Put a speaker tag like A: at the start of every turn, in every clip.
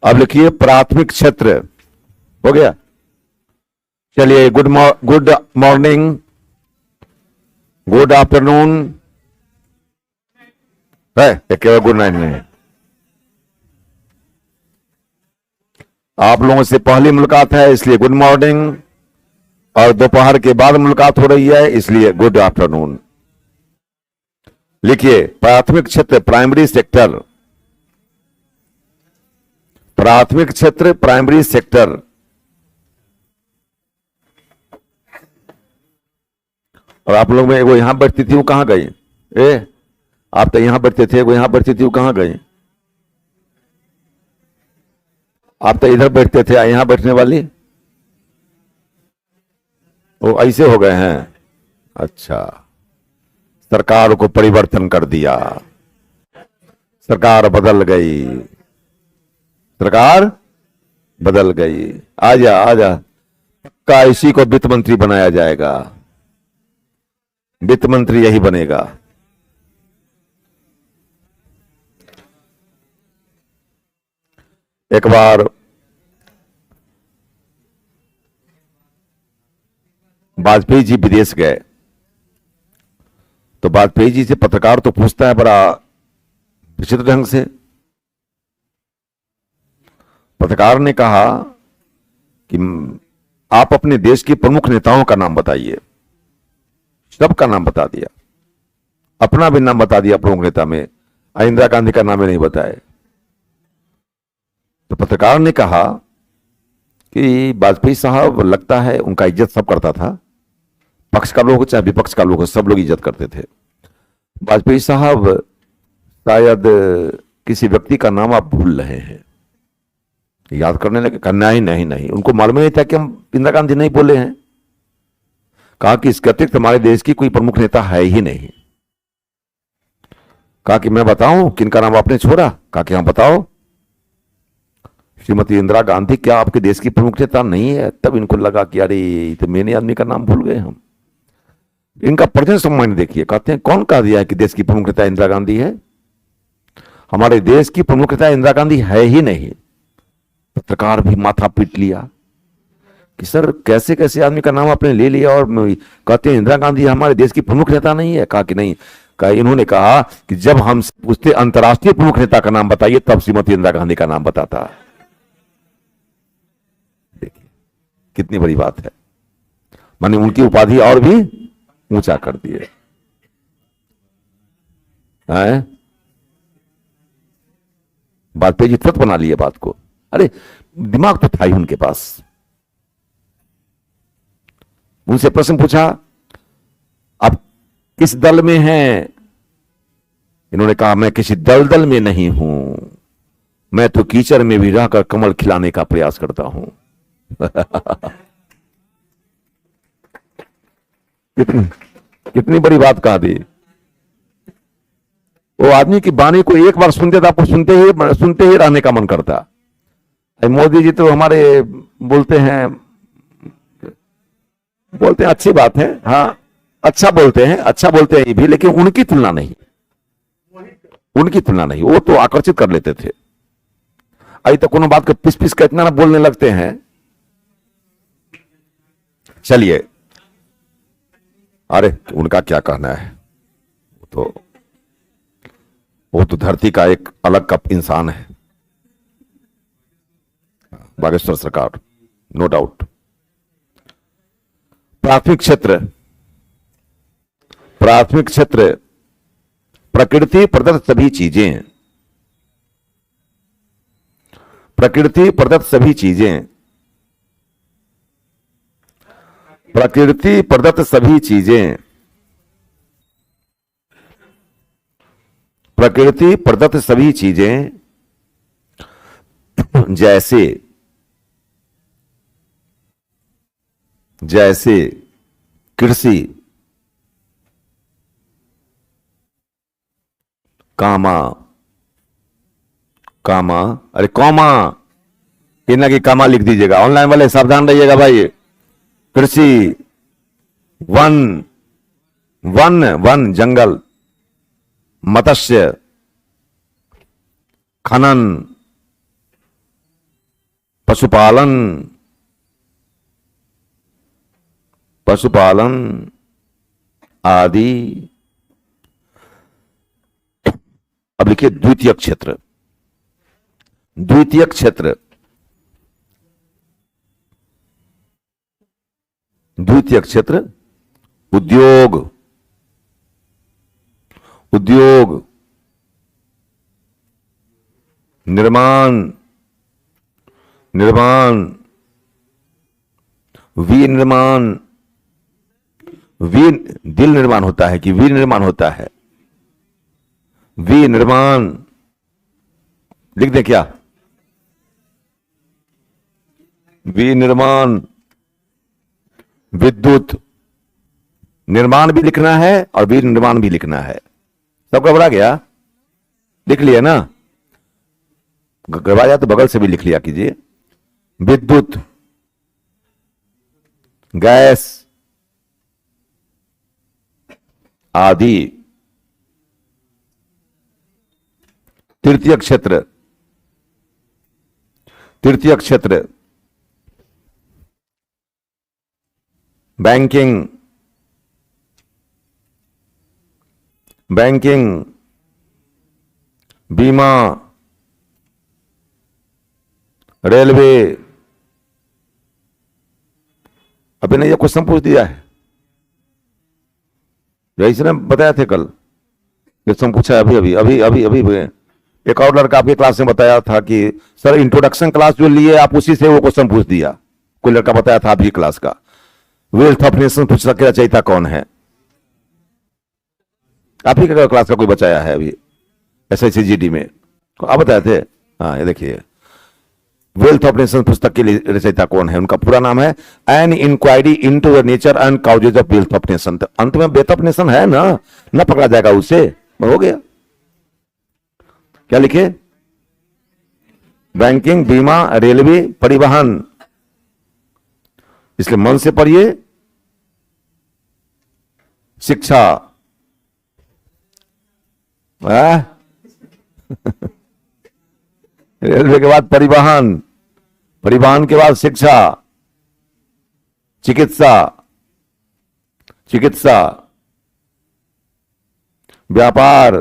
A: अब लिखिए प्राथमिक क्षेत्र। हो गया। चलिए गुड मॉर्निंग, गुड आफ्टरनून है, केवल गुड नाइट नहीं। आप लोगों से पहली मुलाकात है इसलिए गुड मॉर्निंग, और दोपहर के बाद मुलाकात हो रही है इसलिए गुड आफ्टरनून। लिखिए प्राथमिक क्षेत्र प्राइमरी सेक्टर, प्राथमिक क्षेत्र प्राइमरी सेक्टर। और आप लोग में वो यहां बैठती थी, वो कहां गई? आप तो यहां बैठते थे, वो यहां बैठती थी, वो कहां गई? आप तो इधर बैठते थे, यहां बैठने वाली वो ऐसे हो गए हैं। अच्छा, सरकार को परिवर्तन कर दिया, सरकार बदल गई, सरकार बदल गई। आजा आजा, पक्का इसी को वित्त मंत्री बनाया जाएगा, वित्त मंत्री यही बनेगा। एक बार वाजपेयी जी विदेश गए तो वाजपेयी जी से पत्रकार तो पूछता है बड़ा विचित्र ढंग से। पत्रकार ने कहा कि आप अपने देश के प्रमुख नेताओं का नाम बताइए। सबका नाम बता दिया, अपना भी नाम बता दिया प्रमुख नेता में, इंदिरा गांधी का नाम ही नहीं बताए। तो पत्रकार ने कहा कि वाजपेयी साहब, लगता है उनका इज्जत सब करता था, पक्ष का लोग हो चाहे विपक्ष का लोग हो, सब लोग इज्जत करते थे। वाजपेयी साहब शायद किसी व्यक्ति का नाम आप भूल रहे हैं। याद करने लगे, करना ही नहीं नहीं, उनको मालूम नहीं था कि हम इंदिरा गांधी नहीं बोले हैं। कहा कि इसके अतिरिक्त हमारे देश की कोई प्रमुख नेता है ही नहीं। कहा कि मैं बताऊं किनका नाम आपने छोड़ा? कहा कि हाँ बताओ। श्रीमती इंदिरा गांधी क्या आपके देश की प्रमुख नेता नहीं है? तब इनको लगा कि अरे तो मैंने आदमी का नाम भूल गए हम। इनका प्रजन सम्मान देखिए, कहते हैं कौन कह दिया है कि देश की प्रमुख नेता इंदिरा गांधी है? हमारे देश की प्रमुख नेता इंदिरा गांधी है ही नहीं। पत्रकार भी माथा पीट लिया कि सर कैसे कैसे आदमी का नाम आपने ले लिया और कहते हैं इंदिरा गांधी हमारे देश की प्रमुख नेता नहीं है। कहा कि नहीं। कहा, इन्होंने कहा कि जब हम पूछते अंतर्राष्ट्रीय प्रमुख नेता का नाम बताइए तब श्रीमती इंदिरा गांधी का नाम बताता। देखिए कितनी बड़ी बात है, माने उनकी उपाधि और भी ऊंचा कर दिए। वाजपेयी जी तुरंत बना लिए बात को। अरे दिमाग तो था ही उनके पास। उनसे प्रश्न पूछा आप किस दल में हैं? इन्होंने कहा मैं किसी दल में नहीं हूं, मैं तो कीचड़ में भी रहकर कमल खिलाने का प्रयास करता हूं। कितनी बड़ी बात कहा दी। वो आदमी की वाणी को एक बार सुनते तो आपको सुनते ही रहने का मन करता। मोदी जी तो हमारे बोलते हैं अच्छी बात है, हाँ अच्छा बोलते हैं ये भी, लेकिन उनकी तुलना नहीं, वो तो आकर्षित कर लेते थे। अभी तो कोनो बात को पिस पिस का इतना ना बोलने लगते हैं। चलिए, अरे उनका क्या कहना है, वो तो धरती का एक अलग कप इंसान है, बागेश्वर सरकार, नो डाउट। प्राथमिक क्षेत्र प्रकृति प्रदत्त सभी चीजें, प्रकृति प्रदत्त सभी चीजें, प्रकृति प्रदत्त सभी चीजें, प्रकृति प्रदत्त सभी चीजें जैसे कृषि, कामा, अरे कॉमा इन्ना की कामा लिख दीजिएगा, ऑनलाइन वाले सावधान रहिएगा भाई। कृषि, वन जंगल, मत्स्य, खनन, पशुपालन, पशुपालन आदि। अब लिखिए द्वितीय क्षेत्र, द्वितीय क्षेत्र, द्वितीय क्षेत्र उद्योग, उद्योग, निर्माण, निर्माण, विनिर्माण, दिल निर्माण होता है कि विनिर्माण होता है? विनिर्माण लिख दें क्या? विनिर्माण, विद्युत निर्माण भी लिखना है और विनिर्माण भी लिखना है। सब घबरा गया? लिख लिया ना? घबराया तो बगल से भी लिख लिया कीजिए। विद्युत, गैस आदि। तृतीय क्षेत्र, तृतीय क्षेत्र बैंकिंग, बैंकिंग, बीमा, रेलवे। अभी ने ये क्वेश्चन पूछ दिया है, जैसे ने बताया थे कल क्वेश्चन पूछा है अभी अभी अभी अभी अभी एक और लड़का आपकी क्लास में बताया था कि सर इंट्रोडक्शन क्लास जो लिए आप उसी से वो क्वेश्चन पूछ दिया। कोई लड़का बताया था आपकी क्लास का, वेल्थ ऑफ नेशन पूछ सके रचयिता कौन है? आप ही का क्लास का कोई बचाया है अभी SICGD में? आप बताए थे? हाँ, ये देखिए, वेल्थ ऑफ नेशन पुस्तक के रचयिता कौन है? उनका पूरा नाम है an inquiry into the nature and causes of wealth of nation. तो अंत में वेल्थ ऑफ नेशन है ना, ना पकड़ा जाएगा उससे, हो गया। क्या लिखे? बैंकिंग, बीमा, रेलवे, परिवहन। इसलिए मन से पढ़िए। शिक्षा, रेलवे के बाद परिवहन, परिवहन के बाद शिक्षा, चिकित्सा, चिकित्सा, व्यापार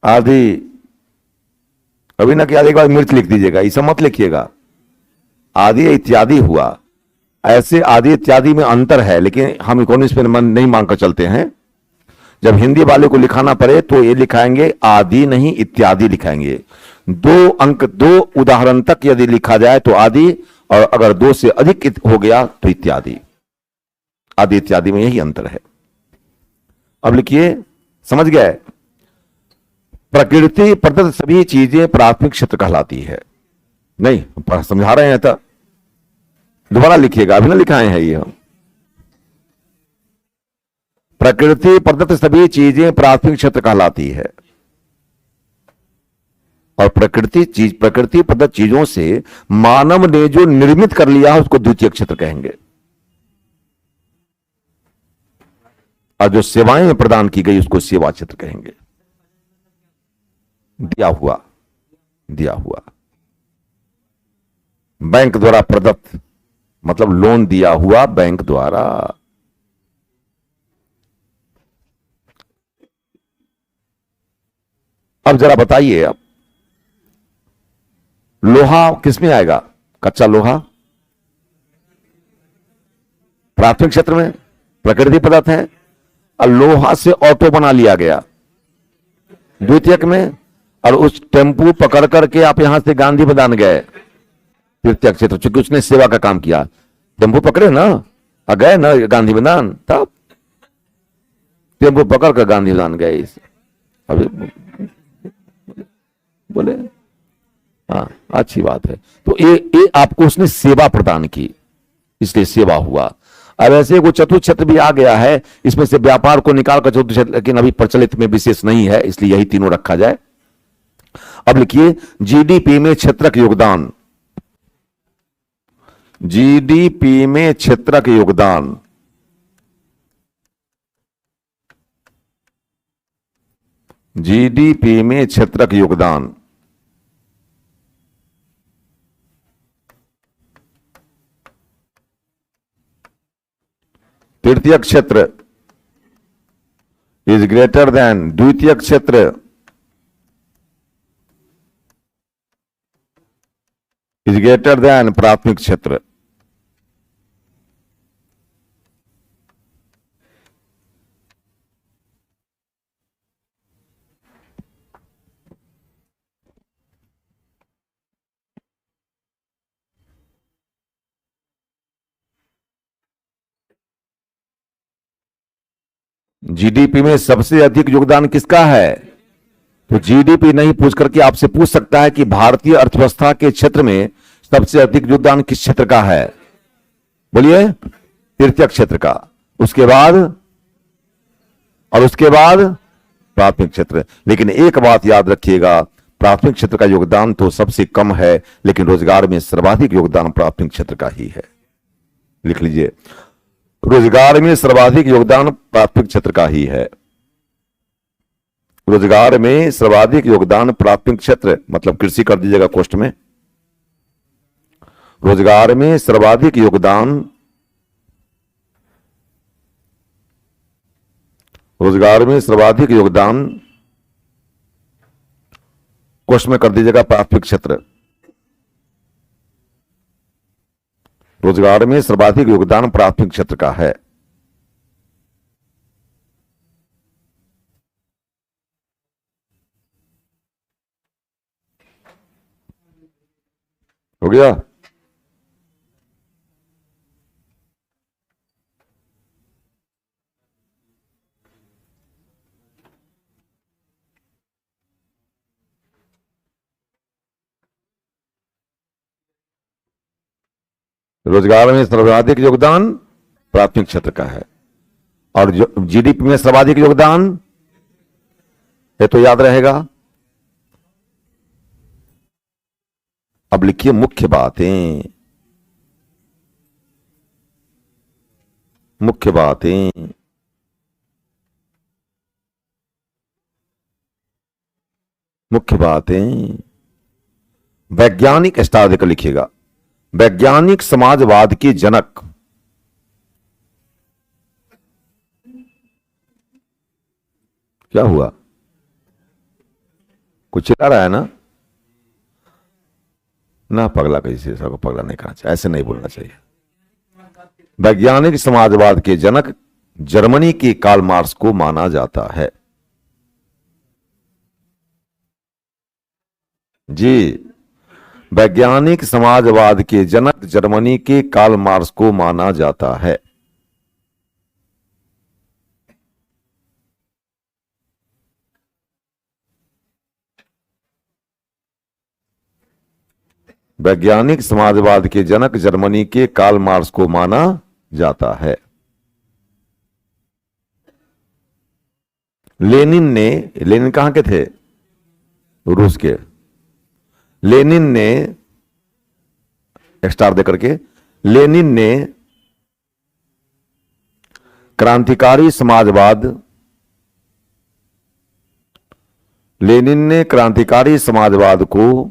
A: आदि। अभी ना कि आदि के बाद मिर्च लिख दीजिएगा, इसे मत लिखिएगा। आदि इत्यादि हुआ, ऐसे आदि इत्यादि में अंतर है, लेकिन हम इकोनॉमिक्स में मन नहीं मान कर चलते हैं। जब हिंदी वाले को लिखाना पड़े तो ये लिखाएंगे आदि नहीं इत्यादि लिखाएंगे। 2 अंक 2 उदाहरण तक यदि लिखा जाए तो आदि, और अगर 2 से अधिक हो गया तो इत्यादि। आदि इत्यादि में यही अंतर है। अब लिखिए, समझ गए? प्रकृति प्रदत्त सभी चीजें प्राथमिक क्षेत्र कहलाती है। नहीं समझा रहे हैं तो दोबारा लिखिएगा, अभी ना लिखाए हैं ये हम। प्रकृति प्रदत्त सभी चीजें प्राथमिक क्षेत्र कहलाती है, और प्रकृति प्रदत्त चीजों से मानव ने जो निर्मित कर लिया उसको द्वितीय क्षेत्र कहेंगे, और जो सेवाएं प्रदान की गई उसको सेवा क्षेत्र कहेंगे। दिया हुआ, दिया हुआ। बैंक द्वारा प्रदत्त मतलब लोन दिया हुआ बैंक द्वारा। अब जरा बताइए, अब लोहा किसमें आएगा? कच्चा लोहा प्राथमिक क्षेत्र में, प्रकृति पदार्थ है, और लोहा से ऑटो बना लिया गया द्वितीयक में, और उस टेम्पू पकड़ करके आप यहां से गांधी मैदान गए तृतीय क्षेत्र, चूंकि उसने सेवा का काम किया। टेम्पू पकड़े ना, गए ना गांधी मैदान, तब टेम्पू पकड़ कर गांधी मैदान गए। अभी बोले हाँ, अच्छी बात है। तो ये आपको उसने सेवा प्रदान की, इसलिए सेवा हुआ। अब ऐसे वो चतुर्थ क्षेत्र भी आ गया है, इसमें से व्यापार को निकालकर चतुर्थ क्षेत्र, लेकिन अभी प्रचलित में विशेष नहीं है, इसलिए यही तीनों रखा जाए। अब लिखिए, GDP में क्षेत्रक योगदान, GDP में क्षेत्रक योगदान। GDP में क्षेत्रक योगदान तृतीय क्षेत्र इज ग्रेटर देन द्वितीय क्षेत्र इज ग्रेटर देन प्राथमिक क्षेत्र। जीडीपी में सबसे अधिक योगदान किसका है? तो जीडीपी नहीं पूछ करके आपसे पूछ सकता है कि भारतीय अर्थव्यवस्था के क्षेत्र में सबसे अधिक योगदान किस क्षेत्र का है? बोलिए। तृतीय क्षेत्र का। उसके बाद और उसके बाद प्राथमिक क्षेत्र। लेकिन एक बात याद रखिएगा, प्राथमिक क्षेत्र का योगदान तो सबसे कम है, लेकिन रोजगार में सर्वाधिक योगदान प्राथमिक क्षेत्र का ही है। लिख लीजिए, रोजगार में सर्वाधिक योगदान प्राथमिक क्षेत्र का ही है। रोजगार में सर्वाधिक योगदान प्राथमिक क्षेत्र, मतलब कृषि कर दीजिएगा कोष्ठ में। रोजगार में सर्वाधिक योगदान, रोजगार में सर्वाधिक योगदान कोष्ठ में कर दीजिएगा प्राथमिक क्षेत्र। रोजगार में सर्वाधिक योगदान प्राथमिक क्षेत्र का है। हो गया? रोजगार में सर्वाधिक योगदान प्राथमिक क्षेत्र का है, और जो जीडीपी में सर्वाधिक योगदान है, तो याद रहेगा। अब लिखिए मुख्य बातें। मुख्य बातें, मुख्य बातें। वैज्ञानिक स्टार देकर लिखिएगा। वैज्ञानिक समाजवाद के जनक। क्या हुआ? कुछ चिल्ला रहा है ना? ना पगला, कैसे सबको पगला नहीं कहना चाहिए, ऐसे नहीं बोलना चाहिए। वैज्ञानिक समाजवाद के जनक जर्मनी के कार्ल मार्क्स को माना जाता है। जी, वैज्ञानिक समाजवाद के जनक जर्मनी के कार्ल मार्क्स को माना जाता है। वैज्ञानिक समाजवाद के जनक जर्मनी के कार्ल मार्क्स को माना जाता है। लेनिन कहां के थे? रूस के। लेनिन ने, स्टार देकर के, लेनिन ने क्रांतिकारी समाजवाद, लेनिन ने क्रांतिकारी समाजवाद को,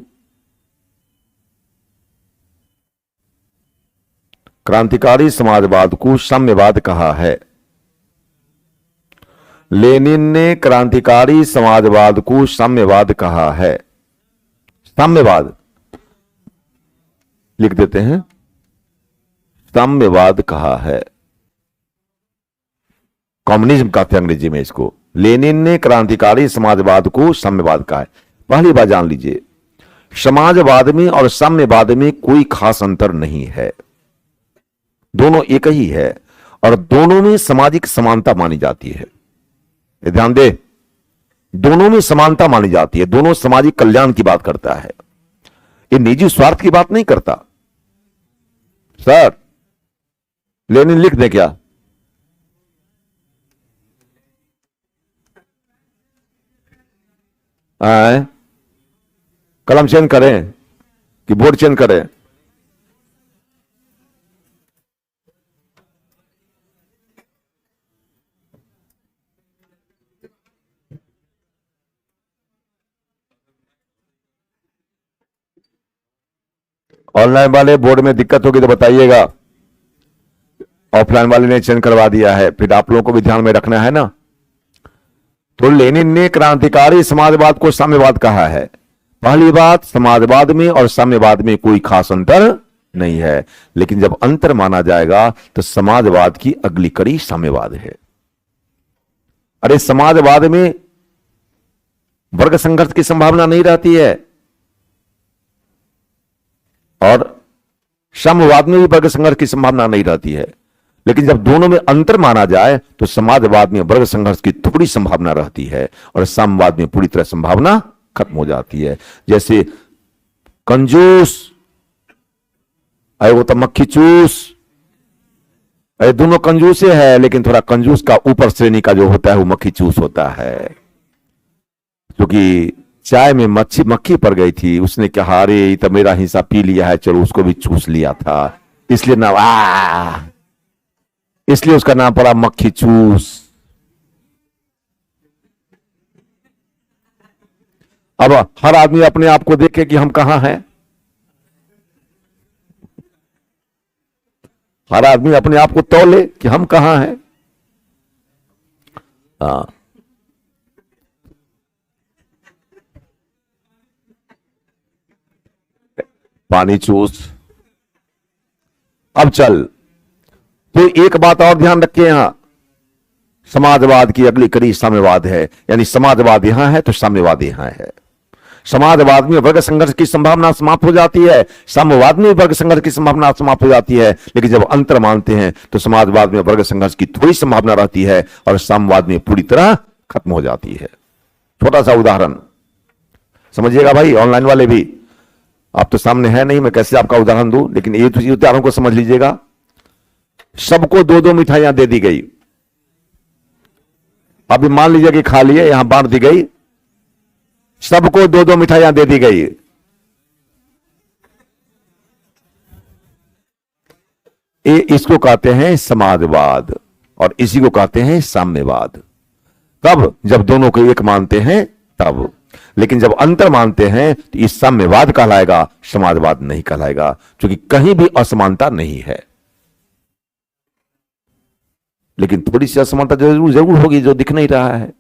A: क्रांतिकारी समाजवाद को साम्यवाद कहा है। लेनिन ने क्रांतिकारी समाजवाद को साम्यवाद कहा है। साम्यवाद लिख देते हैं, साम्यवाद कहा है। कम्युनिज्म कहते हैं अंग्रेजी में इसको। लेनिन ने क्रांतिकारी समाजवाद को साम्यवाद कहा है। पहली बात जान लीजिए, समाजवाद में और साम्यवाद में कोई खास अंतर नहीं है, दोनों एक ही है, और दोनों में सामाजिक समानता मानी जाती है। ध्यान दे, दोनों में समानता मानी जाती है, दोनों सामाजिक कल्याण की बात करता है, ये निजी स्वार्थ की बात नहीं करता। सर लेनिन लिख दे क्या? कलम चेंज करें कि बोर्ड चेंज करें? ऑनलाइन वाले बोर्ड में दिक्कत होगी तो बताइएगा। ऑफलाइन वाले ने चेंज करवा दिया है, फिर आप लोगों को भी ध्यान में रखना है ना। तो लेनिन ने क्रांतिकारी समाजवाद को साम्यवाद कहा है। पहली बात, समाजवाद में और साम्यवाद में कोई खास अंतर नहीं है, लेकिन जब अंतर माना जाएगा तो समाजवाद की अगली कड़ी साम्यवाद है। अरे समाजवाद में वर्ग संघर्ष की संभावना नहीं रहती है, और साम्यवाद में भी वर्ग संघर्ष की संभावना नहीं रहती है, लेकिन जब दोनों में अंतर माना जाए तो समाजवाद में वर्ग संघर्ष की थोड़ी संभावना रहती है और साम्यवाद में पूरी तरह संभावना खत्म हो जाती है। जैसे कंजूस, अरे वो तो मक्खी चूस, अरे दोनों कंजूसे है, लेकिन थोड़ा कंजूस का ऊपर श्रेणी का जो होता है वो मक्खी चूस होता है। क्योंकि चाय में मक्खी पड़ गई थी, उसने कहा अरे ये तो मेरा हिस्सा पी लिया है, चलो उसको भी चूस लिया था, इसलिए ना इसलिए उसका नाम पड़ा मक्खी चूस। अब हर आदमी अपने आप को देखे कि हम कहां हैं। हर आदमी अपने आप को तौले कि हम कहां हैं। पानी चूस। अब चल, तो एक बात और ध्यान रखें, यहां समाजवाद की अगली कड़ी साम्यवाद है, यानी समाजवाद यहां है तो साम्यवाद यहां है। समाजवाद में वर्ग संघर्ष की संभावना समाप्त हो जाती है, साम्यवाद में वर्ग संघर्ष की संभावना समाप्त हो जाती है, लेकिन जब अंतर मानते हैं तो समाजवाद में वर्ग संघर्ष की थोड़ी संभावना रहती है और साम्यवाद में पूरी तरह खत्म हो जाती है। छोटा सा उदाहरण समझिएगा भाई, ऑनलाइन वाले भी, आप तो सामने है नहीं, मैं कैसे आपका उदाहरण दूं, लेकिन ये उदाहरण को समझ लीजिएगा। सबको 2-2 मिठाइयां दे दी गई। अभी मान लीजिए कि खा लिए, यहां बांट दी गई, सबको 2-2 मिठाइयां दे दी गई। इसको कहते हैं समाजवाद और इसी को कहते हैं साम्यवाद। कब? जब दोनों को एक मानते हैं तब। लेकिन जब अंतर मानते हैं तो इस साम्यवाद कहलाएगा, समाजवाद नहीं कहलाएगा, क्योंकि कहीं भी असमानता नहीं है। लेकिन थोड़ी सी असमानता जरूर होगी जो दिख नहीं रहा है।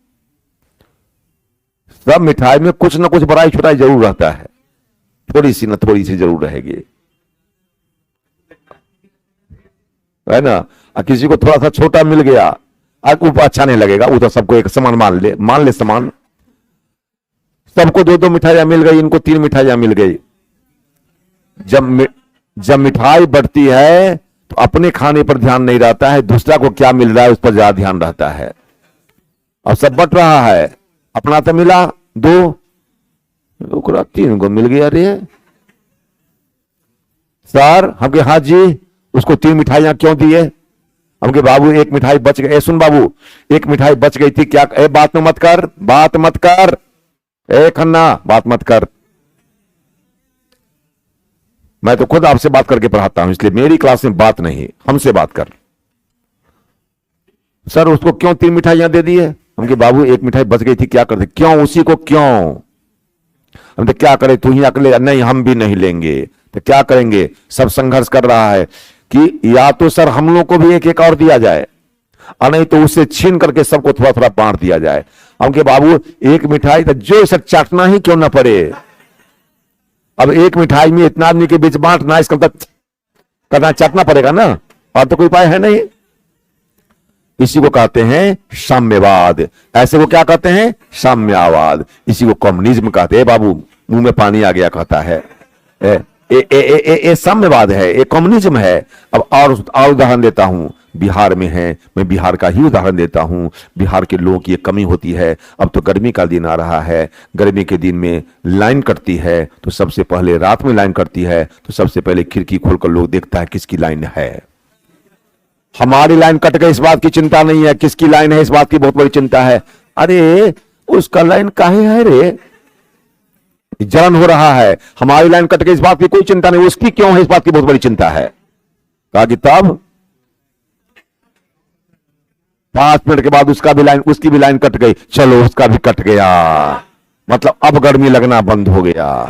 A: सब मिठाई में कुछ ना कुछ बड़ाई छोटाई जरूर रहता है, थोड़ी सी ना थोड़ी सी जरूर रहेगी, है ना। किसी को थोड़ा सा छोटा मिल गया, ऊपर अच्छा नहीं लगेगा, वो तो सबको एक समान मान ले समान। सबको 2-2 मिठाइयां मिल गई, इनको 3 मिठाइयां मिल गई। जब मिठाई बढ़ती है तो अपने खाने पर ध्यान नहीं रहता है, दूसरा को क्या मिल रहा है उस पर ज्यादा ध्यान रहता है। अब सब बट रहा है, अपना तो मिला 2, 3 को मिल गया। अरे सर, हमके हाँ जी, उसको 3 मिठाइयां क्यों दिए? हमके बाबू 1 मिठाई बच गई। सुन बाबू, 1 मिठाई बच गई थी क्या? बात मत कर, ए खन्ना, बात मत कर। मैं तो खुद आपसे बात करके पढ़ाता हूं, इसलिए मेरी क्लास में बात नहीं, हमसे बात कर। सर, उसको क्यों 3 मिठाइयां दे दी है? हमके बाबू 1 मिठाई बच गई थी, क्या करते? क्यों? उसी को क्यों? हम तो क्या करें, तू ही अकेले? नहीं, हम भी नहीं लेंगे। तो क्या करेंगे? सब संघर्ष कर रहा है कि या तो सर हम लोग को भी एक और दिया जाए, और नहीं तो उससे छीन करके सबको थोड़ा थोड़ा बांट दिया जाए। हमके बाबू 1 मिठाई, तो जो इसे चाटना ही क्यों ना पड़े। अब 1 मिठाई में इतना आदमी के बीच बांटना, इसका करना, चाटना पड़ेगा ना, और तो कोई उपाय है नहीं। इसी को कहते हैं साम्यवाद। ऐसे को क्या कहते हैं? साम्यवाद। इसी को कम्युनिज्म कहते हैं। बाबू मुंह में पानी आ गया कहता है, ये साम्यवाद है, ये कम्युनिज्म है। अब और उदाहरण देता हूं, बिहार में है, मैं बिहार का ही उदाहरण देता हूं। बिहार के लोगों की एक कमी होती है। अब तो गर्मी का दिन आ रहा है, गर्मी के दिन में लाइन कटती है, तो सबसे पहले रात में लाइन कटती है तो सबसे पहले खिड़की खोलकर लोग देखता है किसकी लाइन है। हमारी लाइन कट गई इस बात की चिंता नहीं है, किसकी लाइन है इस बात की बहुत बड़ी चिंता है। अरे उसका लाइन काहे है रे, जलन हो रहा है। हमारी लाइन कट गई इस बात की कोई चिंता नहीं, उसकी क्यों है इस बात की बहुत बड़ी चिंता है। कहा कि तब 5 मिनट के बाद उसकी भी लाइन कट गई, चलो उसका भी कट गया, मतलब अब गर्मी लगना बंद हो गया।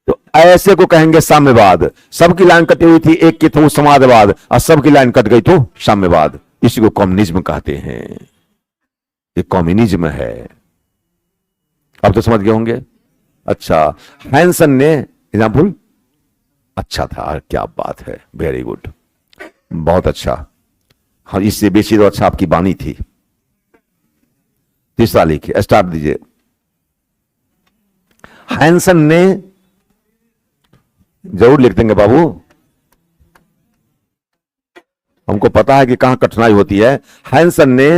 A: तो ऐसे को कहेंगे साम्यवाद। सबकी लाइन कटी हुई थी, एक की तो समाजवाद, और सबकी लाइन कट गई तो साम्यवाद। इसी को कम्युनिज्म कहते हैं। ये कम्युनिज्म है। अब तो समझ गए होंगे। अच्छा, हैंसन ने एग्जाम्पल अच्छा था, क्या बात है, वेरी गुड, बहुत अच्छा। हाँ, इससे बेची तो अच्छा आपकी बानी थी। तीसरा लिखिए, स्टार्ट दीजिए। हैंसन ने, जरूर लिख देंगे बाबू, हमको पता है कि कहां कठिनाई होती है। हैंसन ने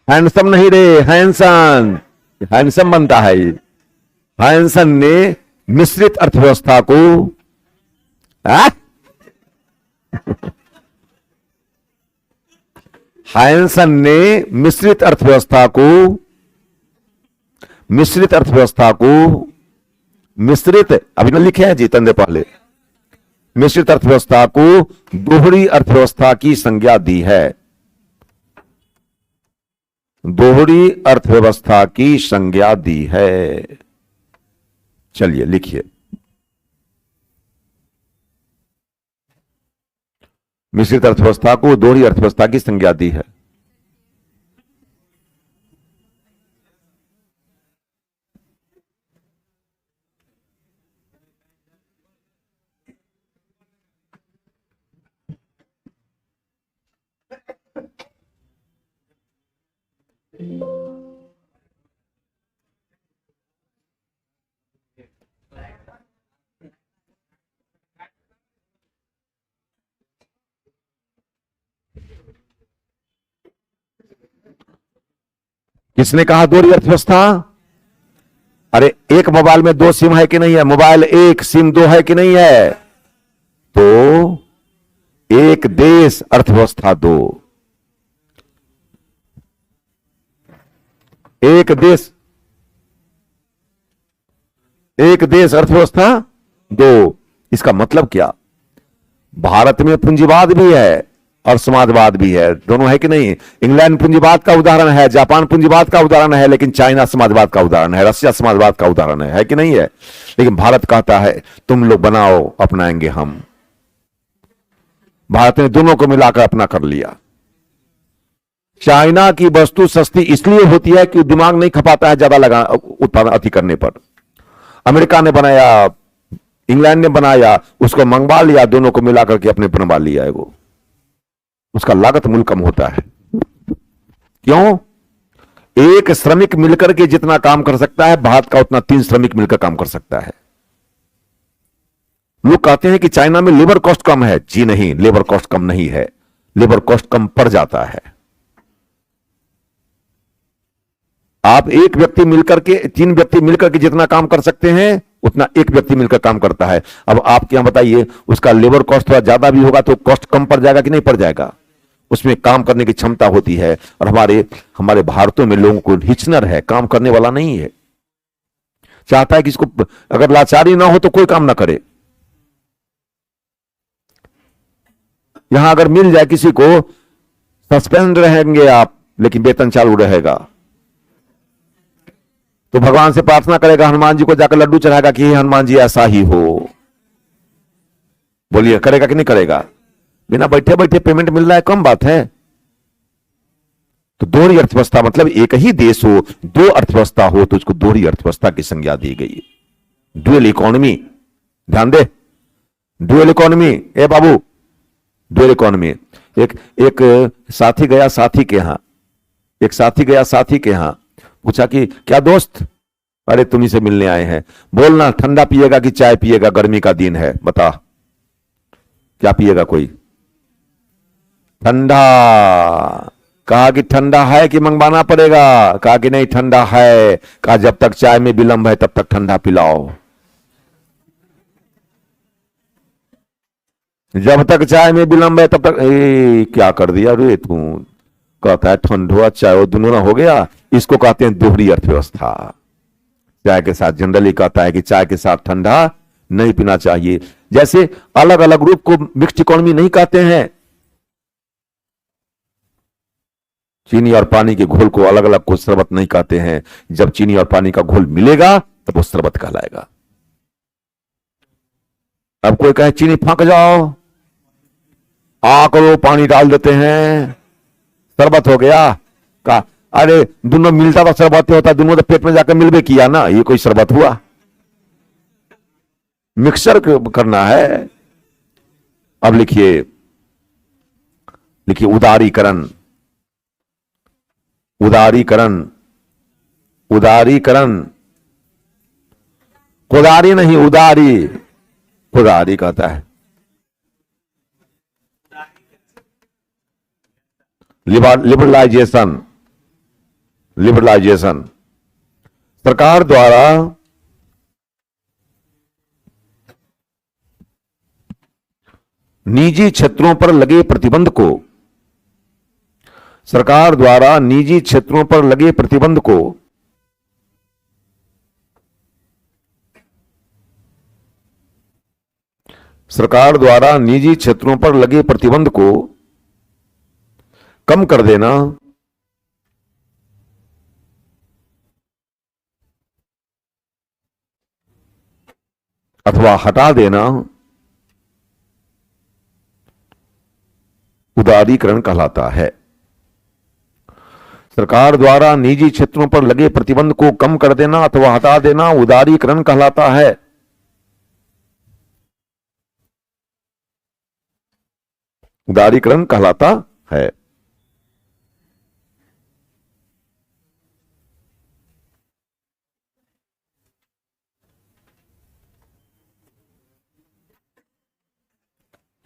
A: हैंडसम नहीं रे, हैंसन, हैंडसम बनता है। हैंसन ने मिश्रित अर्थव्यवस्था को हैंसन ने मिश्रित अर्थव्यवस्था को मिश्रित, अभी न लिखे हैं जी तंदे पहले, मिश्रित अर्थव्यवस्था को दोहरी अर्थव्यवस्था की संज्ञा दी है। दोहरी अर्थव्यवस्था की संज्ञा दी है। चलिए लिखिए, मिश्रित अर्थव्यवस्था को दोहरी अर्थव्यवस्था की संज्ञा दी है। किसने कहा दोहरी अर्थव्यवस्था? अरे एक मोबाइल में दो सिम है कि नहीं है? मोबाइल एक, सिम दो है कि नहीं है? तो एक देश अर्थव्यवस्था दो, एक देश अर्थव्यवस्था दो। इसका मतलब क्या? भारत में पूंजीवाद भी है और समाजवाद भी है, दोनों है कि नहीं? इंग्लैंड पूंजीवाद का उदाहरण है, जापान पूंजीवाद का उदाहरण है, लेकिन चाइना समाजवाद का उदाहरण है, रशिया समाजवाद का उदाहरण है कि नहीं है? लेकिन भारत कहता है तुम लोग बनाओ, अपनाएंगे हम। भारत ने दोनों को मिलाकर अपना कर लिया। चाइना की वस्तु सस्ती इसलिए होती है कि दिमाग नहीं खपाता है ज्यादा लगा उत्पादन अति करने पर। अमेरिका ने बनाया, इंग्लैंड ने बनाया, उसको मंगवा लिया, दोनों को मिलाकर के अपने बनवा लिया है वो। उसका लागत मूल्य कम होता है। क्यों? एक श्रमिक मिलकर के जितना काम कर सकता है भारत का, उतना 3 श्रमिक मिलकर काम कर सकता है। लोग कहते हैं कि चाइना में लेबर कॉस्ट कम है। जी नहीं, लेबर कॉस्ट कम नहीं है, लेबर कॉस्ट कम पड़ जाता है। आप एक व्यक्ति मिलकर के, 3 व्यक्ति मिलकर के जितना काम कर सकते हैं उतना एक व्यक्ति मिलकर काम करता है। अब आप क्या बताइए, उसका लेबर कॉस्ट थोड़ा ज्यादा भी होगा तो कॉस्ट कम पड़ जाएगा कि नहीं पड़ जाएगा? उसमें काम करने की क्षमता होती है। और हमारे भारतों में लोगों को हिचनर है, काम करने वाला नहीं है। चाहता है कि इसको अगर लाचारी ना हो तो कोई काम ना करे। यहां अगर मिल जाए किसी को, सस्पेंड रहेंगे आप लेकिन वेतन चालू रहेगा। तो भगवान से प्रार्थना करेगा, हनुमान जी को जाकर लड्डू चढ़ाएगा कि हनुमान जी ऐसा ही हो। बोलिए करेगा कि नहीं करेगा? बिना बैठे बैठे पेमेंट मिल रहा है, कम बात है। तो दोहरी अर्थव्यवस्था मतलब एक ही देश हो, 2 अर्थव्यवस्था हो तो उसको दोहरी अर्थव्यवस्था की संज्ञा दी गई। ड्यूअल इकोनॉमी, ध्यान दे, ड्यूअल इकोनॉमी। ए बाबू, ड्यूअल इकोनॉमी। एक साथी गया साथी के यहां, पूछा कि क्या दोस्त, अरे तुम्ही से मिलने आए हैं, बोलना ठंडा पिएगा कि चाय पिएगा, गर्मी का दिन है, बता क्या पिएगा? कोई ठंडा। कहा कि ठंडा है कि मंगवाना पड़ेगा? कहा कि नहीं ठंडा है। कहा जब तक चाय में विलंब है तब तक ठंडा पिलाओ। जब तक चाय में विलंब है तब तक क्या कर दिया रे तू? कहता है ठंडा चाय दोनों ना हो गया। इसको कहते हैं दोहरी अर्थव्यवस्था। चाय के साथ जनरली कहता है कि चाय के साथ ठंडा नहीं पीना चाहिए। जैसे अलग अलग रूप को मिक्स्ड इकोनॉमी नहीं कहते हैं। चीनी और पानी के घोल को अलग अलग को शरबत नहीं कहते हैं। जब चीनी और पानी का घोल मिलेगा तब वो शरबत कहलाएगा। अब कोई कहे चीनी फेंक जाओ, आ करो पानी डाल देते हैं, शरबत हो गया। का अरे दोनों मिलता तो शरबत होता, दोनों तो पेट में जाकर मिलबे किया ना, ये कोई शरबत हुआ? मिक्सर करना है। अब लिखिए, लिखिए उदारीकरण, उदारीकरण, उदारीकरण। खुदारी नहीं, उदारी, खुदारी कहता है। Liberalisation, liberalisation. सरकार द्वारा निजी क्षेत्रों पर लगे प्रतिबंध को, सरकार द्वारा निजी क्षेत्रों पर लगे प्रतिबंध को सरकार द्वारा निजी क्षेत्रों पर लगे प्रतिबंध को कम कर देना अथवा हटा देना उदारीकरण कहलाता है। सरकार द्वारा निजी क्षेत्रों पर लगे प्रतिबंध को कम कर देना अथवा हटा देना उदारीकरण कहलाता है। उदारीकरण कहलाता है।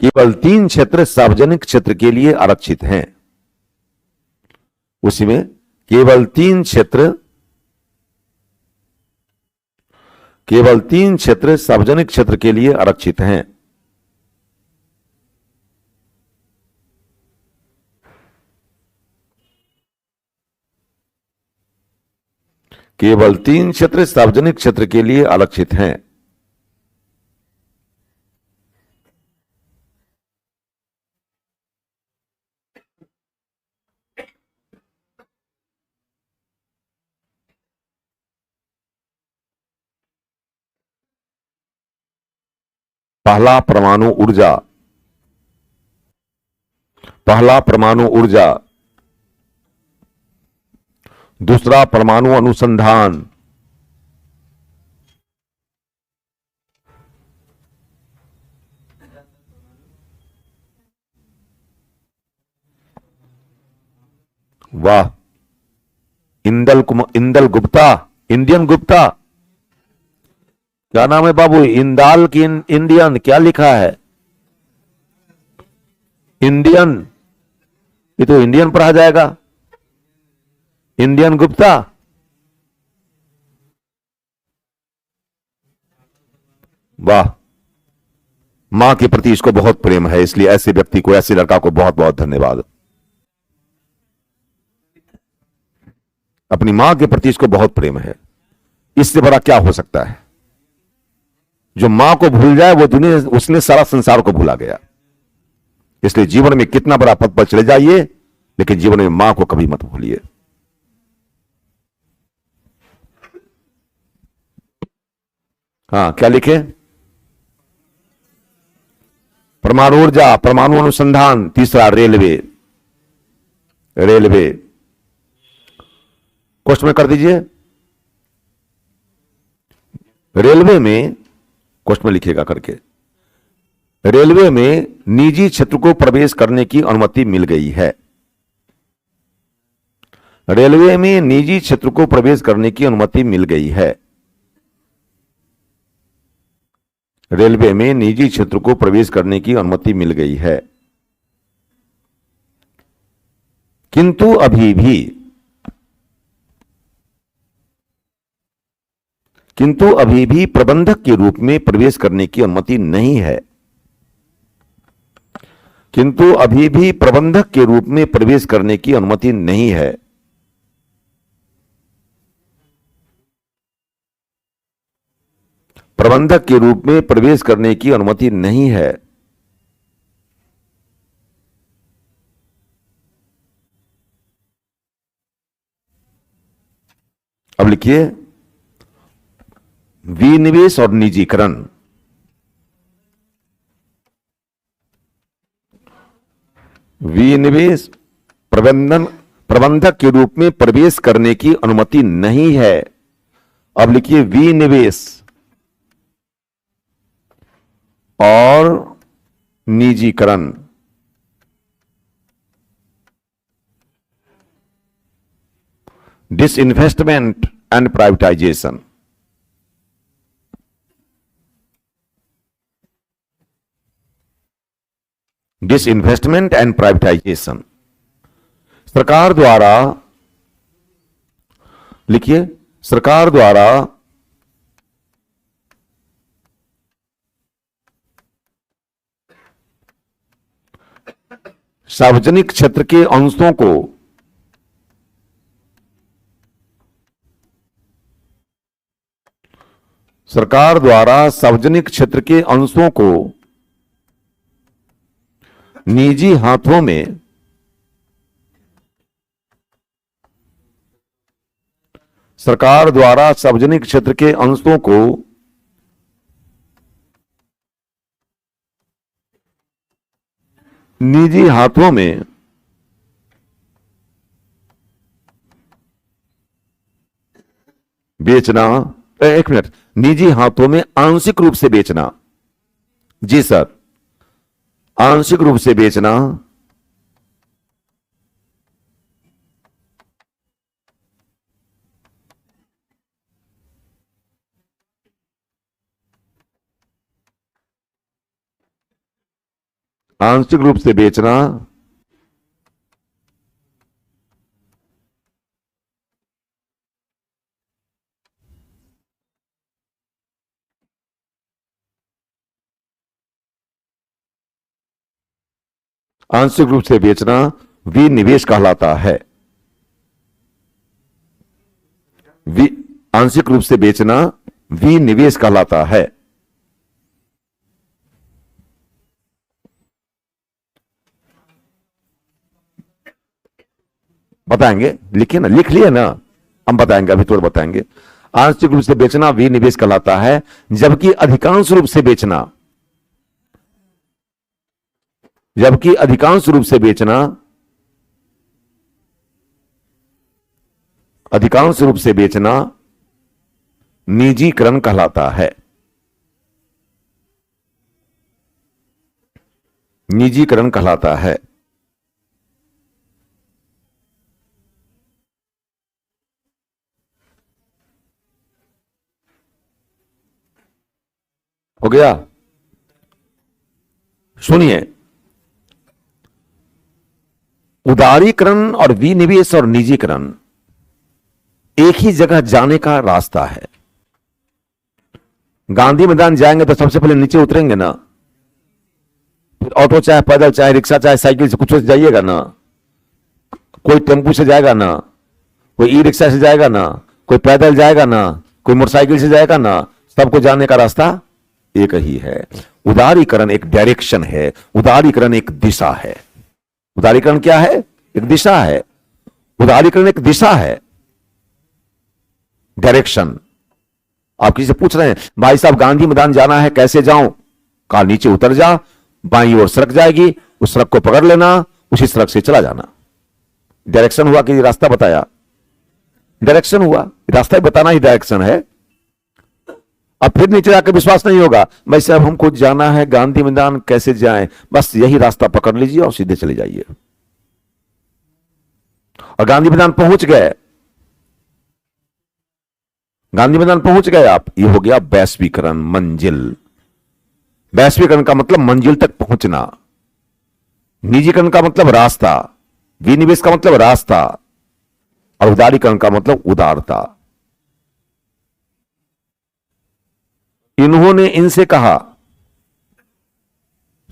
A: केवल 3 क्षेत्र सार्वजनिक क्षेत्र के लिए आरक्षित हैं। उसी में केवल 3 क्षेत्र, केवल 3 क्षेत्र सार्वजनिक क्षेत्र के लिए आरक्षित हैं। केवल 3 क्षेत्र सार्वजनिक क्षेत्र के लिए आरक्षित हैं। पहला परमाणु ऊर्जा, पहला परमाणु ऊर्जा। दूसरा परमाणु अनुसंधान, वाह, इंदल गुप्ता, इंडियन गुप्ता। क्या नाम है बाबू? इंदाल की इंडियन, क्या लिखा है? इंडियन, ये तो इंडियन पर आ जाएगा। इंडियन गुप्ता। वाह, मां के प्रति इसको बहुत प्रेम है, इसलिए ऐसे व्यक्ति को, ऐसे लड़का को बहुत बहुत धन्यवाद। अपनी मां के प्रति इसको बहुत प्रेम है। इससे बड़ा क्या हो सकता है? जो मां को भूल जाए वो दुनिया, उसने सारा संसार को भूला गया। इसलिए जीवन में कितना बड़ा पद पर चले जाइए, लेकिन जीवन में मां को कभी मत भूलिए। हाँ, क्या लिखे? परमाणु ऊर्जा, परमाणु अनुसंधान। तीसरा रेलवे, रेलवे। क्वेश्चन में कर दीजिए। रेलवे में, क्वेश्चन में लिखिएगा करके, रेलवे में निजी क्षेत्र को प्रवेश करने की अनुमति मिल गई है। रेलवे में निजी क्षेत्र को प्रवेश करने की अनुमति मिल गई है। रेलवे में निजी क्षेत्र को प्रवेश करने की अनुमति मिल गई है। किंतु अभी भी, किंतु अभी भी प्रबंधक के रूप में प्रवेश करने की अनुमति नहीं है। किंतु अभी भी प्रबंधक के रूप में प्रवेश करने की अनुमति नहीं है। प्रबंधक के रूप में प्रवेश करने की अनुमति नहीं है। अब लिखिए विनिवेश और निजीकरण। विनिवेश प्रबंधक के रूप में प्रवेश करने की अनुमति नहीं है। अब लिखिए विनिवेश और निजीकरण। Disinvestment and privatisation. Disinvestment and privatisation. सरकार द्वारा, लिखिए सरकार द्वारा सार्वजनिक क्षेत्र के अंशों को सरकार द्वारा सार्वजनिक क्षेत्र के अंशों को निजी हाथों में सरकार द्वारा सार्वजनिक क्षेत्र के अंशों को निजी हाथों में बेचना, एक मिनट, निजी हाथों में आंशिक रूप से बेचना। जी सर, आंशिक रूप से बेचना आंशिक रूप से बेचना आंशिक रूप से बेचना विनिवेश कहलाता है। आंशिक रूप से बेचना विनिवेश कहलाता है। बताएंगे, लिखिए ना, लिख लिए ना, हम बताएंगे, अभी थोड़ा बताएंगे। आंशिक रूप से बेचना विनिवेश कहलाता है, जबकि अधिकांश रूप से बेचना, जबकि अधिकांश रूप से बेचना, अधिकांश रूप से बेचना निजीकरण कहलाता है। निजीकरण कहलाता है। हो गया? सुनिए, उदारीकरण और विनिवेश और निजीकरण एक ही जगह जाने का रास्ता है। गांधी मैदान जाएंगे तो सबसे पहले नीचे उतरेंगे ना, फिर ऑटो चाहे पैदल चाहे रिक्शा चाहे साइकिल से कुछ से जाइएगा ना, कोई टेम्पू से जाएगा ना, कोई ई रिक्शा से जाएगा ना, कोई पैदल जाएगा ना, कोई मोटरसाइकिल से जाएगा ना, सबको जाने का रास्ता एक ही है। उदारीकरण एक डायरेक्शन है, उदारीकरण एक दिशा है। उदारीकरण क्या है? एक दिशा है। उदारीकरण एक दिशा है, डायरेक्शन। आप किसी से पूछ रहे हैं, भाई साहब गांधी मैदान जाना है, कैसे जाऊं? कहा नीचे उतर जा, बाईं ओर सड़क जाएगी, उस सड़क को पकड़ लेना, उसी सड़क से चला जाना। डायरेक्शन हुआ कि रास्ता बताया? डायरेक्शन हुआ, रास्ता ही बताना ही डायरेक्शन है। अब फिर नीचे जाकर विश्वास नहीं होगा, भाई साहब हमको जाना है गांधी मैदान, कैसे जाएं? बस यही रास्ता पकड़ लीजिए और सीधे चले जाइए। और गांधी मैदान पहुंच गए, गांधी मैदान पहुंच गए आप, ये हो गया वैश्वीकरण, मंजिल। वैश्वीकरण का मतलब मंजिल तक पहुंचना, निजीकरण का मतलब रास्ता, विनिवेश का मतलब रास्ता, और उदारीकरण का मतलब उदारता। इन्होंने इनसे कहा,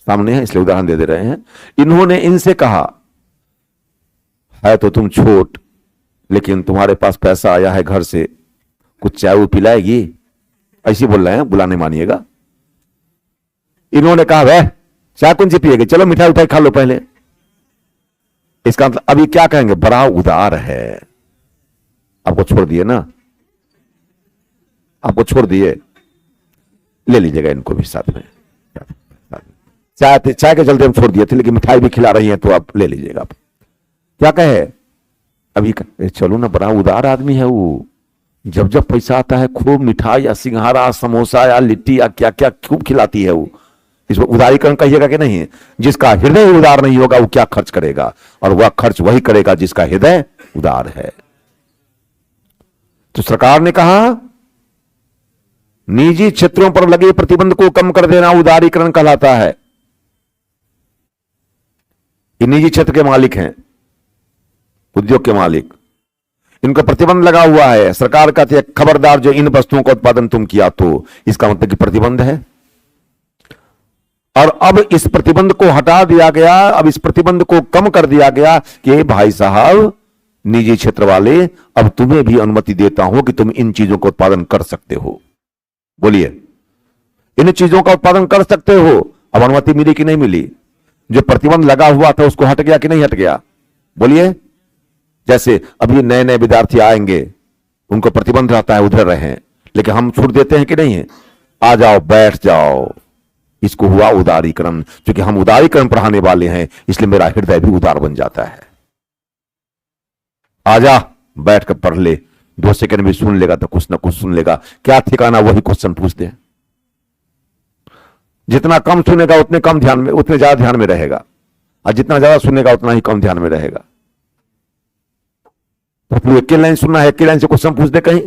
A: सामने है इसलिए उदाहरण दे रहे हैं, इन्होंने इनसे कहा, है तो तुम छोट, लेकिन तुम्हारे पास पैसा आया है घर से, कुछ चाय वो पिलाएगी? ऐसे बोल रहे हैं, बुलाने मानिएगा। इन्होंने कहा वह चाय कौन सी पिएगी, चलो मिठाई उठाई खा लो पहले। इसका मतलब अभी क्या कहेंगे? बड़ा उदार है, आपको छोड़ दिए ना, आपको छोड़ दिए, ले लीजिएगा इनको भी साथ में। चाय के चलते हम छोड़ दिए थे, लेकिन मिठाई भी खिला रही हैं तो आप ले लीजिएगा। आप क्या कहे अभी, चलो ना, बड़ा उदार आदमी है वो, जब जब पैसा आता है खूब मिठाई या सिंघारा समोसा या लिट्टी या क्या क्या खूब खिलाती है वो। इसको उदारीकरण कहिएगा कि नहीं? जिसका हृदय उदार नहीं होगा वो क्या खर्च करेगा, और वह खर्च वही करेगा जिसका हृदय उदार है। तो सरकार ने कहा निजी क्षेत्रों पर लगे प्रतिबंध को कम कर देना उदारीकरण कहलाता है। ये निजी क्षेत्र के मालिक हैं, उद्योग के मालिक, इनको प्रतिबंध लगा हुआ है। सरकार कहती है खबरदार जो इन वस्तुओं का उत्पादन तुम किया तो इसका मतलब कि प्रतिबंध है। और अब इस प्रतिबंध को हटा दिया गया, अब इस प्रतिबंध को कम कर दिया गया कि भाई साहब निजी क्षेत्र वाले, अब तुम्हें भी अनुमति देता हूं कि तुम इन चीजों का उत्पादन कर सकते हो। बोलिए, इन चीजों का उत्पादन कर सकते हो। अब अनुमति मिली कि नहीं मिली? जो प्रतिबंध लगा हुआ था उसको हट गया कि नहीं हट गया? बोलिए। जैसे अभी नए नए विद्यार्थी आएंगे, उनको प्रतिबंध रहता है उधर रहें, लेकिन हम छूट देते हैं कि नहीं है? आ जाओ, बैठ जाओ। इसको हुआ उदारीकरण। क्योंकि हम उदारीकरण पढ़ाने वाले हैं, इसलिए मेरा हृदय भी उदार बन जाता है। आजा, बैठ कर पढ़ ले, 2 सेकंड भी सुन लेगा तो कुछ ना कुछ सुन लेगा। क्या ठिकाना वही क्वेश्चन पूछ दे। जितना कम सुनेगा उतने कम ध्यान में, उतने ज्यादा ध्यान में रहेगा, और जितना ज्यादा सुनेगा उतना ही कम ध्यान में रहेगा। तो एक लाइन सुनना है, एक लाइन से क्वेश्चन पूछ दे कहीं,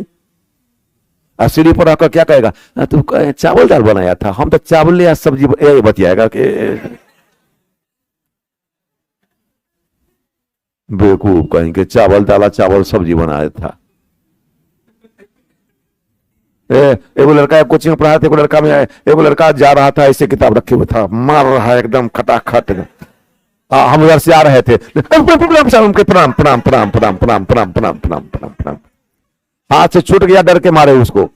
A: सीढ़ी पर आकर क्या कहेगा, तू चावल दाल बनाया था, हम तो चावल या सब्जी बतियाएगा कि बेवकूफ कहेंगे चावल दाला चावल सब्जी बनाया था। एगो लड़का कोचिंग पढ़ा था, एगो लड़का जा रहा था, ऐसे किताब रखे हुए था, मार रहा है एकदम खटाखट। हम उधर से आ रहे थे, प्रणाम प्रणाम प्रणाम प्रणाम प्रणाम प्रणाम प्रणाम प्रणाम प्रणाम प्रणाम, हाथ से छूट गया, डर के मारे उसको।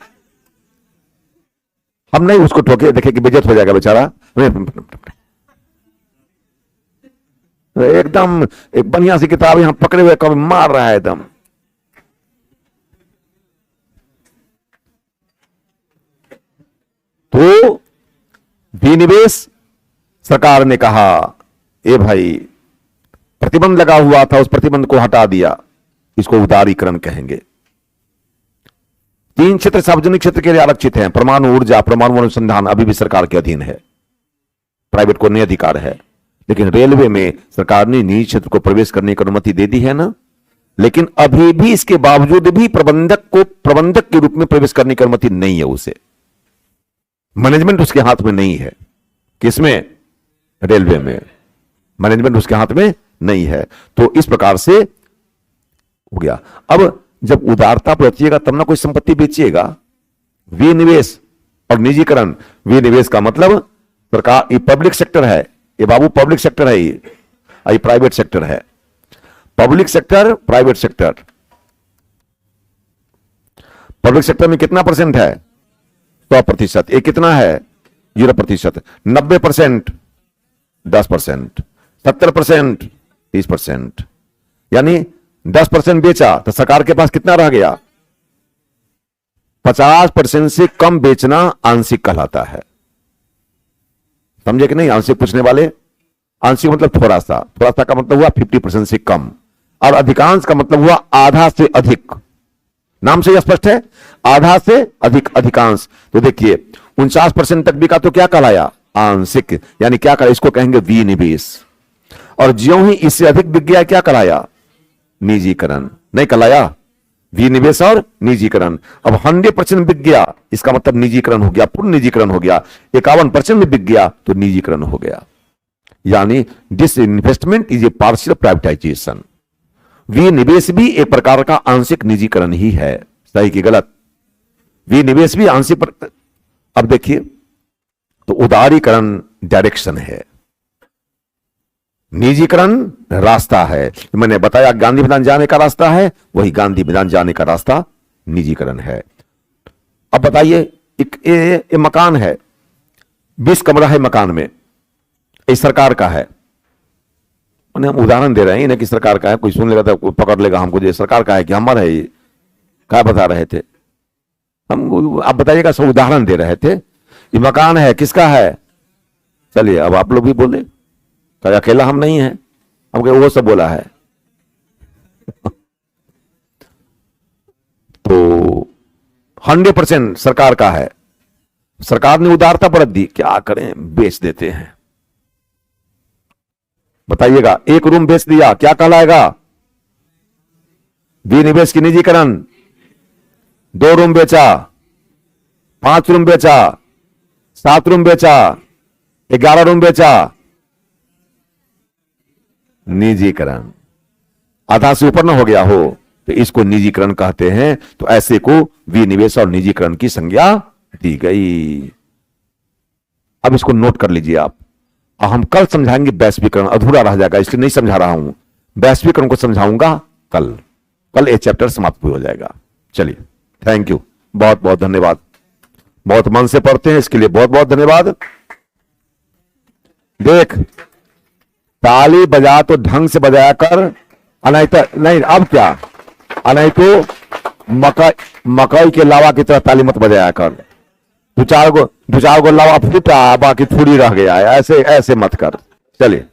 A: हम नहीं उसको ठोके, देखे कि बेइज्जत हो जाएगा बेचारा। एकदम एक बढ़िया सी किताब यहां पकड़े हुए कभी मार रहा है एकदम। तो विनिवेश सरकार ने कहा, ए भाई प्रतिबंध लगा हुआ था, उस प्रतिबंध को हटा दिया, इसको उदारीकरण कहेंगे। 3 क्षेत्र सार्वजनिक क्षेत्र के लिए आरक्षित हैं। परमाणु ऊर्जा, परमाणु अनुसंधान अभी भी सरकार के अधीन है, प्राइवेट को नहीं अधिकार है। लेकिन रेलवे में सरकार ने निजी क्षेत्र को प्रवेश करने की अनुमति दे दी है ना, लेकिन अभी भी इसके बावजूद भी प्रबंधक को प्रबंधक के रूप में प्रवेश करने की अनुमति नहीं है। उसे मैनेजमेंट उसके हाथ में नहीं है। किसमें? रेलवे में मैनेजमेंट उसके हाथ में नहीं है। तो इस प्रकार से हो गया। अब जब उदारता बरतिएगा तब ना कोई संपत्ति बेचिएगा। विनिवेश और निजीकरण, विनिवेश का मतलब सरकार, ये पब्लिक सेक्टर है, ये बाबू पब्लिक सेक्टर है, ये प्राइवेट सेक्टर है। Public sector, private sector. Public sector में कितना परसेंट है? 100%। ये कितना है? 0%। 90% 10%, 70% 30%। यानी 10% बेचा तो सरकार के पास कितना रह गया? 50% से कम बेचना आंशिक कहलाता है। समझे कि नहीं? आंशिक पूछने वाले, आंशिक मतलब थोड़ा सा, थोड़ा सा का मतलब हुआ 50% से कम, और अधिकांश का मतलब हुआ आधा से अधिक। नाम से यह स्पष्ट है, आधा से अधिक, अधिकांश। तो देखिए 49% तक बिका तो क्या कहलाया? आंशिक। यानी क्या कहलाया? इसको कहेंगे विनिवेश। और ज्यों ही इससे अधिक बिक गया क्या कहलाया? निजीकरण। नहीं कहलाया? विनिवेश और निजीकरण। अब 100% बिक गया, इसका मतलब निजीकरण हो गया, पूर्ण निजीकरण हो गया। 51% में बिक गया तो निजीकरण हो गया। यानी this investment is a partial privatisation. विनिवेश भी एक प्रकार का आंशिक निजीकरण ही है। सही कि गलत? विनिवेश भी आंशिक अब देखिए, तो उदारीकरण डायरेक्शन है, निजीकरण रास्ता है। मैंने बताया गांधी मैदान जाने का रास्ता है, वही गांधी मैदान जाने का रास्ता निजीकरण है। अब बताइए, एक मकान है, 20 कमरा है मकान में, ये सरकार का है। हम उदाहरण दे रहे हैं ना कि सरकार का है, कोई सुन लेगा तो पकड़ लेगा हमको, ये सरकार का है कि हमारा है, ये क्या बता रहे थे? हम आप बताइएगा, सब उदाहरण दे रहे थे। ये मकान है, किसका है? चलिए अब आप लोग भी बोले, तो अकेला हम नहीं है, हम कहे वो सब बोला है। तो 100% सरकार का है। सरकार ने उदारता बरत दी, क्या करें, बेच देते हैं। बताइएगा, एक रूम बेच दिया, क्या कहलाएगा? विनिवेश की निजीकरण। 2 रूम बेचा, 5 रूम बेचा, 7 रूम बेचा, 11 रूम बेचा, निजीकरण। आधा से ऊपर ना हो गया हो तो इसको निजीकरण कहते हैं। तो ऐसे को विनिवेश और निजीकरण की संज्ञा दी गई। अब इसको नोट कर लीजिए आप। और हम कल समझाएंगे वैश्वीकरण, अधूरा रह जाएगा इसलिए नहीं समझा रहा हूं। वैश्वीकरण को समझाऊंगा कल ये चैप्टर समाप्त हो जाएगा। चलिए, थैंक यू, बहुत बहुत धन्यवाद। बहुत मन से पढ़ते हैं, इसके लिए बहुत बहुत धन्यवाद। देख, ताली बजा तो ढंग से बजाया कर, नहीं तो नहीं। अब क्या, नहीं तो मकई के लावा की तरह ताली मत बजाया कर। दो चार गो लावा फूटा, बाकी थोड़ी रह गया है, ऐसे ऐसे मत कर। चलिए।